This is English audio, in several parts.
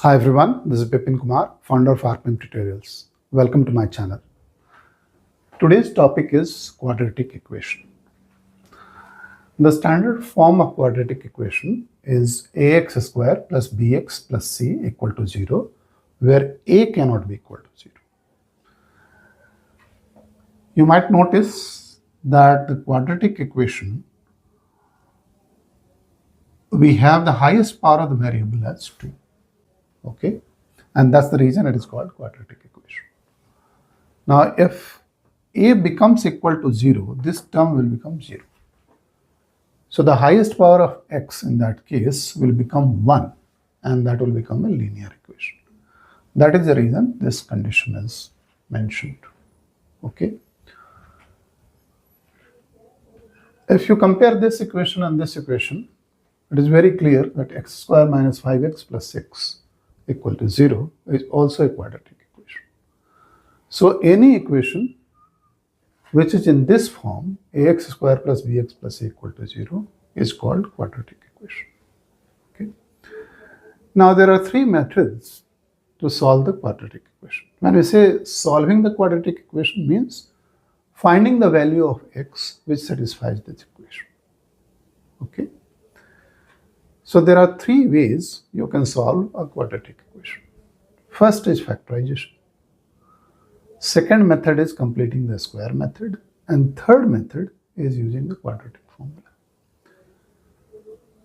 Hi everyone, this is Bipin Kumar, founder of ArcMem Tutorials. Welcome to my channel. Today's topic is quadratic equation. The standard form of quadratic equation is ax square plus bx plus c equal to 0, where a cannot be equal to 0. You might notice that the quadratic equation, we have the highest power of the variable as 2. Okay, and that's the reason it is called quadratic equation. Now, if a becomes equal to 0, this term will become 0. So the highest power of x in that case will become 1, and that will become a linear equation. That is the reason this condition is mentioned. Okay. If you compare this equation and this equation, it is very clear that x square minus 5x plus 6 equal to 0 is also a quadratic equation. So any equation which is in this form, ax square plus bx plus c equal to 0, is called quadratic equation. Okay. Now there are three methods to solve the quadratic equation. When we say solving the quadratic equation, means finding the value of x which satisfies this equation. Okay. So there are three ways you can solve a quadratic equation. First is factorization. Second method is completing the square method. And third method is using the quadratic formula.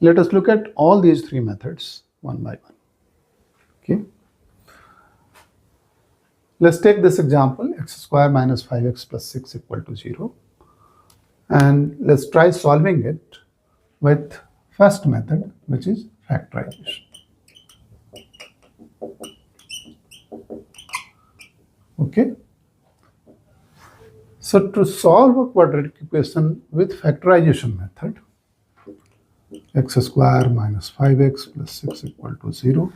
Let us look at all these three methods one by one. Okay. Let's take this example, x square minus 5x plus 6 equal to 0. And let's try solving it with first method, which is factorization. Okay. So to solve a quadratic equation with factorization method, x square minus 5x plus 6 equal to 0,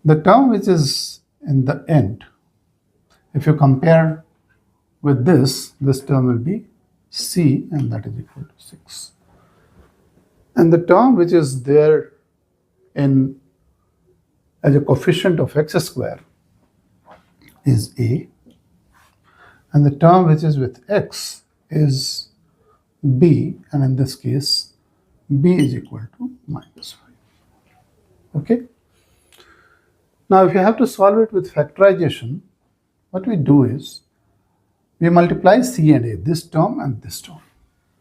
the term which is in the end, if you compare with this term will be c, and that is equal to 6. And the term which is there in as a coefficient of x square is a, and the term which is with x is b, and in this case b is equal to minus 5. Okay. Now if you have to solve it with factorization, what we do is we multiply c and a, this term and this term,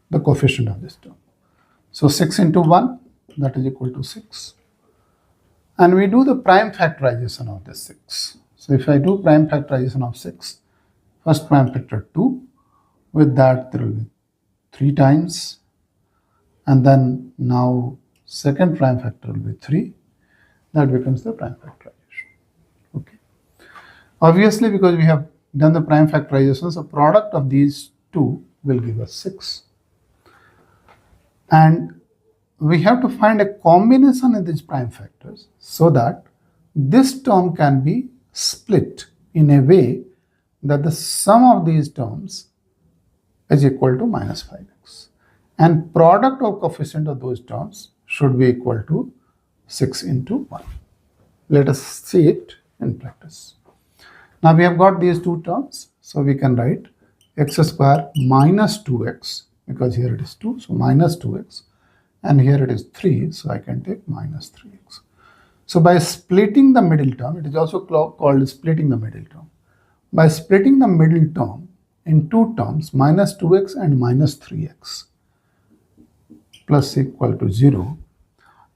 the coefficient of this term. So 6 into 1, that is equal to 6. And we do the prime factorization of this 6. So if I do prime factorization of 6, first prime factor 2, with that there will be 3 times. And then now second prime factor will be 3. That becomes the prime factorization. Okay. Obviously, because we have done the prime factorization, so product of these two will give us 6. And we have to find a combination in these prime factors so that this term can be split in a way that the sum of these terms is equal to minus 5x. And product of coefficient of those terms should be equal to 6 into 1. Let us see it in practice. Now we have got these two terms, so we can write x square minus 2x, because here it is 2, so minus 2x, and here it is 3, so I can take minus 3x. So by splitting the middle term, it is also called splitting the middle term. By splitting the middle term in two terms, minus 2x and minus 3x plus equal to 0,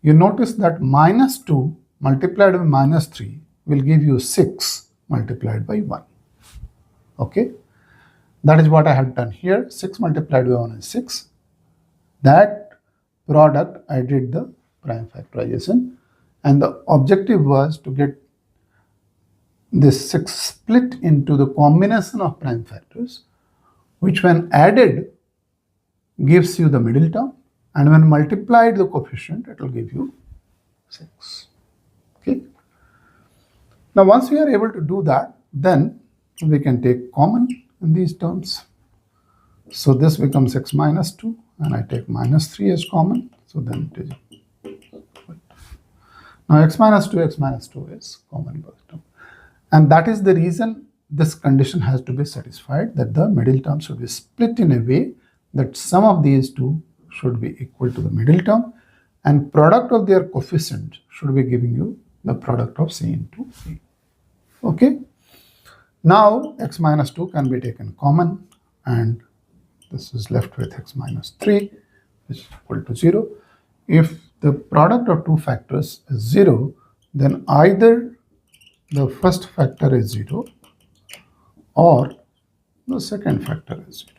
you notice that minus 2 multiplied by minus 3 will give you 6 multiplied by 1. Okay. That is what I have done here. 6 multiplied by 1 is 6. That product I did the prime factorization, and the objective was to get this 6 split into the combination of prime factors, which when added gives you the middle term, and when multiplied the coefficient it will give you 6. Okay. Now once we are able to do that, then we can take common in these terms. So this becomes x minus 2, and I take minus 3 as common, so then it is. Now x minus 2 is common both term. And that is the reason this condition has to be satisfied, that the middle term should be split in a way that sum of these two should be equal to the middle term, and product of their coefficient should be giving you the product of C into A. Okay. Now x minus 2 can be taken common, and this is left with x minus 3, which is equal to 0. If the product of two factors is 0, then either the first factor is 0 or the second factor is 0.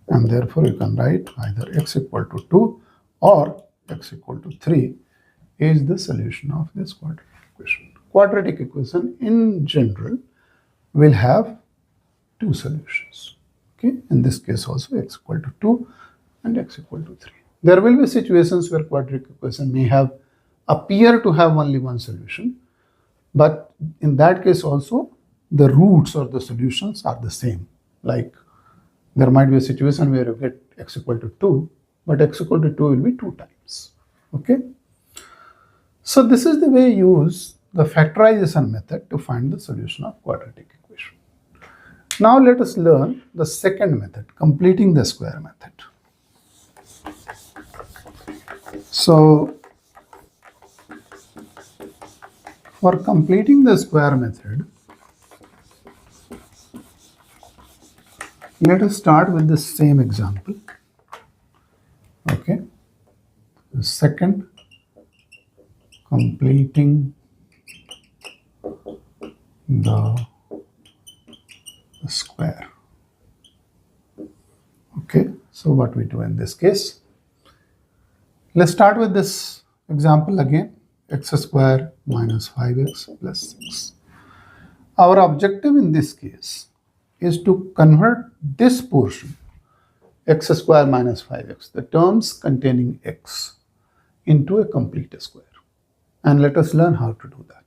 And therefore you can write either x equal to 2 or x equal to 3 is the solution of this quadratic equation. Quadratic equation in general will have two solutions. Okay, in this case also x equal to 2 and x equal to 3. There will be situations where quadratic equation may appear to have only one solution, but in that case also the roots or the solutions are the same. Like there might be a situation where you get x equal to 2, but x equal to 2 will be 2 times. Okay. So this is the way you use the factorization method to find the solution of quadratic equation. Now let us learn the second method, completing the square method. So for completing the square method, let us start with the same example. Okay. The second, completing the square. Okay. So what we do in this case? Let's start with this example again. X square minus 5x plus 6. Our objective in this case is to convert this portion, x square minus 5x, the terms containing x, into a complete square. And let us learn how to do that.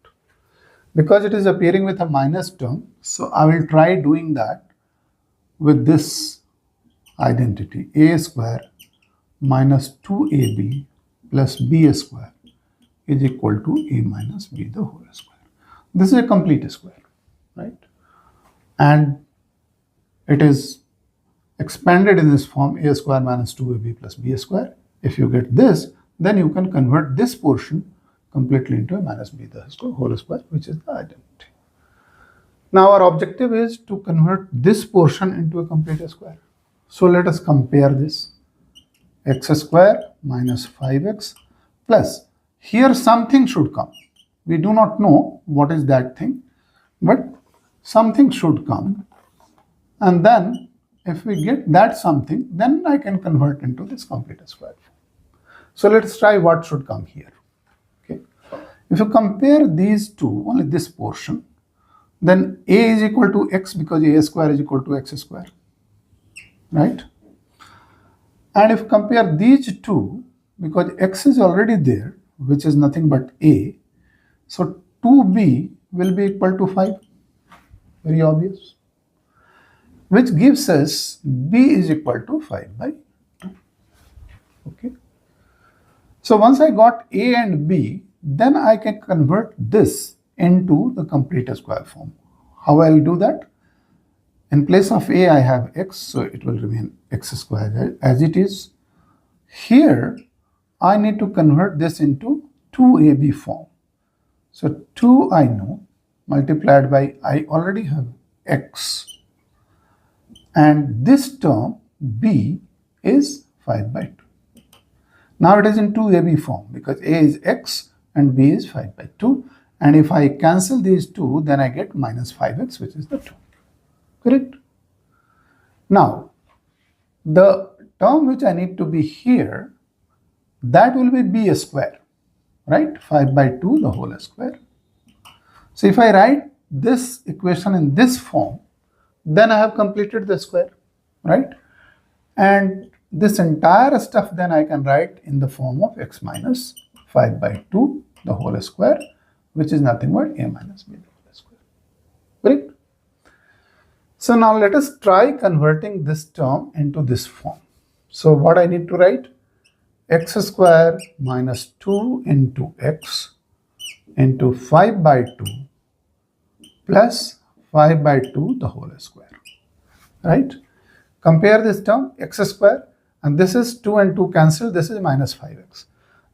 Because it is appearing with a minus term, so I will try doing that with this identity, a square minus 2ab plus b square is equal to a minus b the whole square. This is a complete square, right? And it is expanded in this form, a square minus 2ab plus b square. If you get this, then you can convert this portion completely into a minus b the whole square, which is the identity. Now our objective is to convert this portion into a complete square. So let us compare this. X square minus 5x plus, here something should come. We do not know what is that thing, but something should come. And then if we get that something, then I can convert into this complete square form. So let's try what should come here. Okay. If you compare these two, only this portion, then a is equal to x because a square is equal to x square, right? And if you compare these two, because x is already there, which is nothing but a, so 2b will be equal to 5, very obvious, which gives us b is equal to 5 by 2. Okay. So once I got a and b, then I can convert this into the complete square form. How I will do that? In place of a, I have x, so it will remain x square as it is. Here, I need to convert this into 2ab form. So 2 I know, multiplied by, I already have x. And this term, b, is 5 by 2. Now it is in 2ab form because a is x and b is 5 by 2. And if I cancel these two, then I get minus 5x, which is the 2. Correct? Now, the term which I need to be here, that will be b square, right? 5 by 2, the whole square. So if I write this equation in this form, then I have completed the square, right? And this entire stuff then I can write in the form of x minus 5 by 2, the whole square, which is nothing but a minus b the whole square. Correct? So now let us try converting this term into this form. So what I need to write? X square minus 2 into x into 5 by 2 plus 5 by 2 the whole square, right? Compare this term, x square, and this is 2 and 2 cancel, this is minus 5x.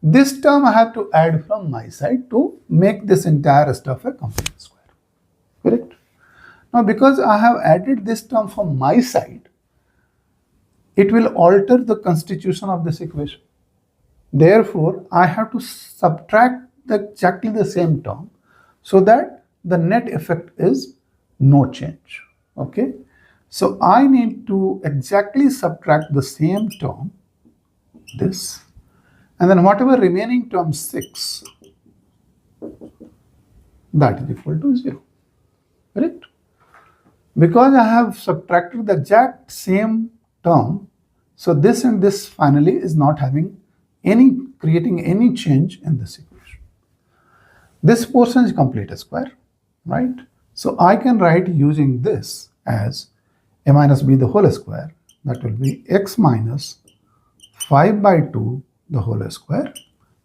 This term I have to add from my side to make this entire stuff a complete square, correct? Now because I have added this term from my side, it will alter the constitution of this equation. Therefore, I have to subtract exactly the same term so that the net effect is no change, okay? So I need to exactly subtract the same term, this, and then whatever remaining term 6, that is equal to 0, correct? Because I have subtracted the exact same term, so this and this finally is not creating any change in this equation. This portion is complete square, right? So I can write using this as a minus b the whole square, that will be x minus 5 by 2 the whole square,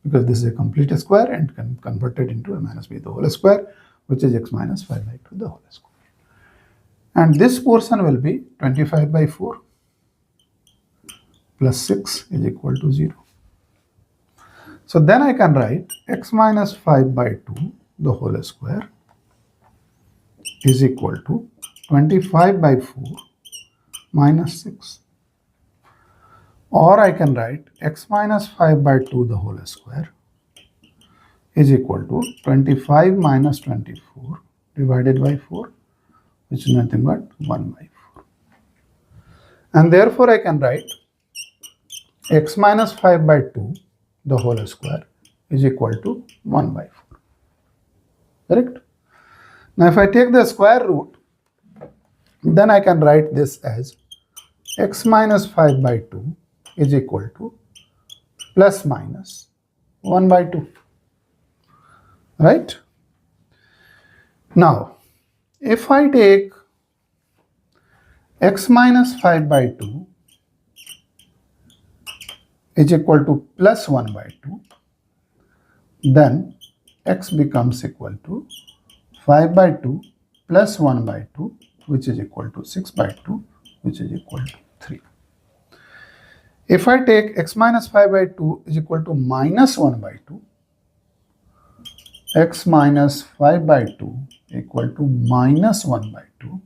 because this is a complete square and can convert it into a minus b the whole square, which is x minus 5 by 2 the whole square. And this portion will be 25 by 4 plus 6 is equal to 0. So then I can write x minus 5 by 2 the whole square is equal to 25 by 4 minus 6. Or I can write x minus 5 by 2 the whole square is equal to 25 minus 24 divided by 4, which is nothing but 1 by 4. And therefore I can write x minus 5 by 2 the whole square is equal to 1 by 4. Correct? Now if I take the square root, then I can write this as x minus 5 by 2 is equal to plus minus 1 by 2. Right? Now, if I take x minus 5 by 2 is equal to plus 1 by 2, then x becomes equal to 5 by 2 plus 1 by 2, which is equal to 6 by 2, which is equal to 3. If I take x minus 5 by 2 is equal to minus 1 by 2, x minus 5 by 2 equal to minus 1 by 2,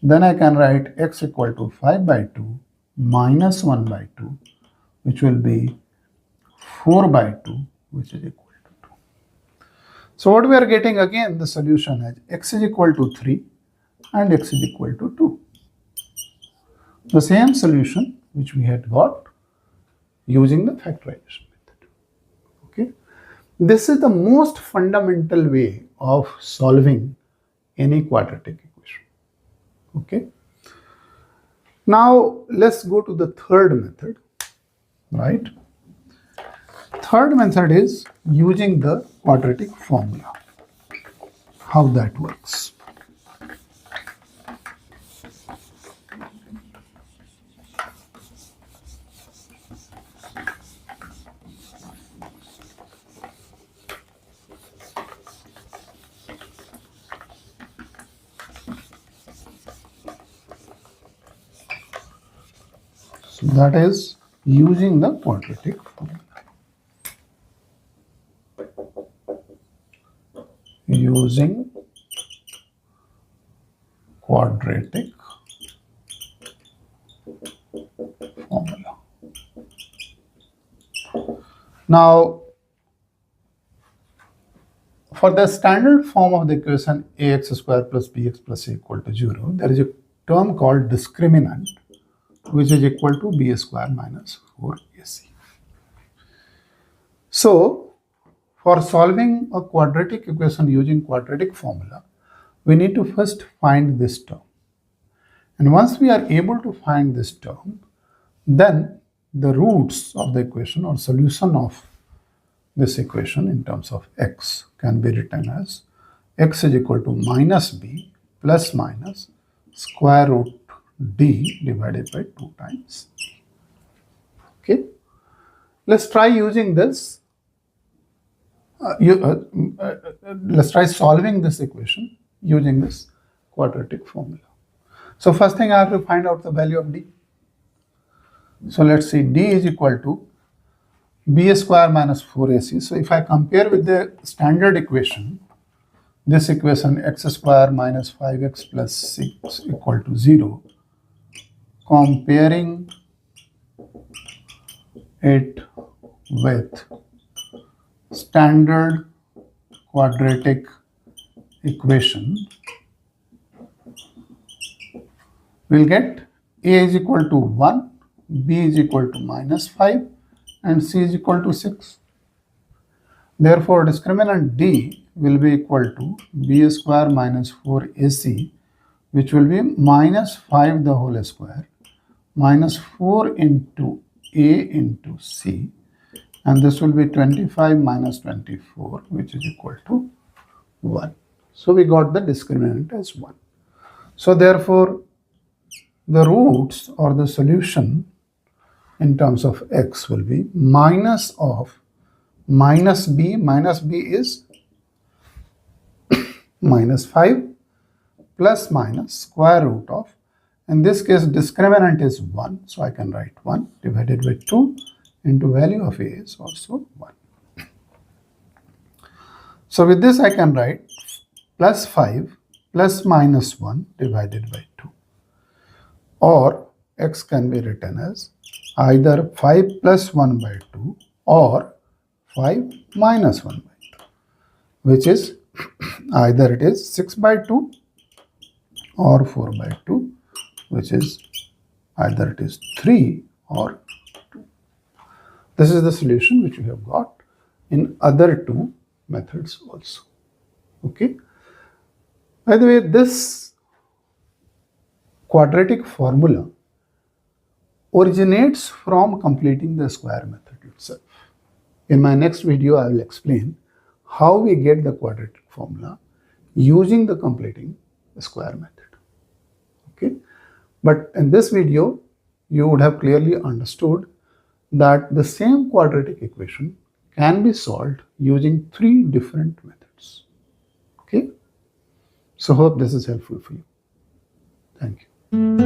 then I can write x equal to 5 by 2 minus 1 by 2, which will be 4 by 2, which is equal to 2. So what we are getting again, the solution as x is equal to 3 and x is equal to 2. The same solution which we had got using the factorization method. Okay. This is the most fundamental way of solving any quadratic equation. Okay. Now let's go to the third method, right? Third method is using the quadratic formula. How that works. So that is using the quadratic formula. Using quadratic formula. Now, for the standard form of the equation ax square plus bx plus c equal to 0, there is a term called discriminant, which is equal to b square minus 4ac. So, for solving a quadratic equation using quadratic formula, we need to first find this term. And once we are able to find this term, then the roots of the equation or solution of this equation in terms of x can be written as x is equal to minus b plus minus square root d divided by 2 times b. Okay. Let's try using this Let's try solving this equation using this quadratic formula. So first thing I have to find out the value of d. So let's see, d is equal to b square minus 4ac. So if I compare with the standard equation, this equation x square minus 5x plus 6 equal to 0, comparing it with standard quadratic equation, we'll get a is equal to 1, b is equal to minus 5, and c is equal to 6. Therefore, discriminant d will be equal to b square minus 4ac, which will be minus 5 the whole square, minus 4 into a into c, and this will be 25 minus 24, which is equal to 1. So we got the discriminant as 1. So therefore, the roots or the solution in terms of x will be minus of minus b is minus 5 plus minus square root of, in this case discriminant is 1, so I can write 1 divided by 2 into value of a is also 1. So with this I can write plus 5 plus minus 1 divided by 2, or x can be written as either 5 plus 1 by 2 or 5 minus 1 by 2, which is either it is 6 by 2 or 4 by 2, which is either it is 3 or 2. This is the solution which we have got in other two methods also. Okay. By the way, this quadratic formula originates from completing the square method itself. In my next video, I will explain how we get the quadratic formula using the completing the square method. Okay. But in this video, you would have clearly understood that the same quadratic equation can be solved using 3 different methods. Okay. So hope this is helpful for you. Thank you.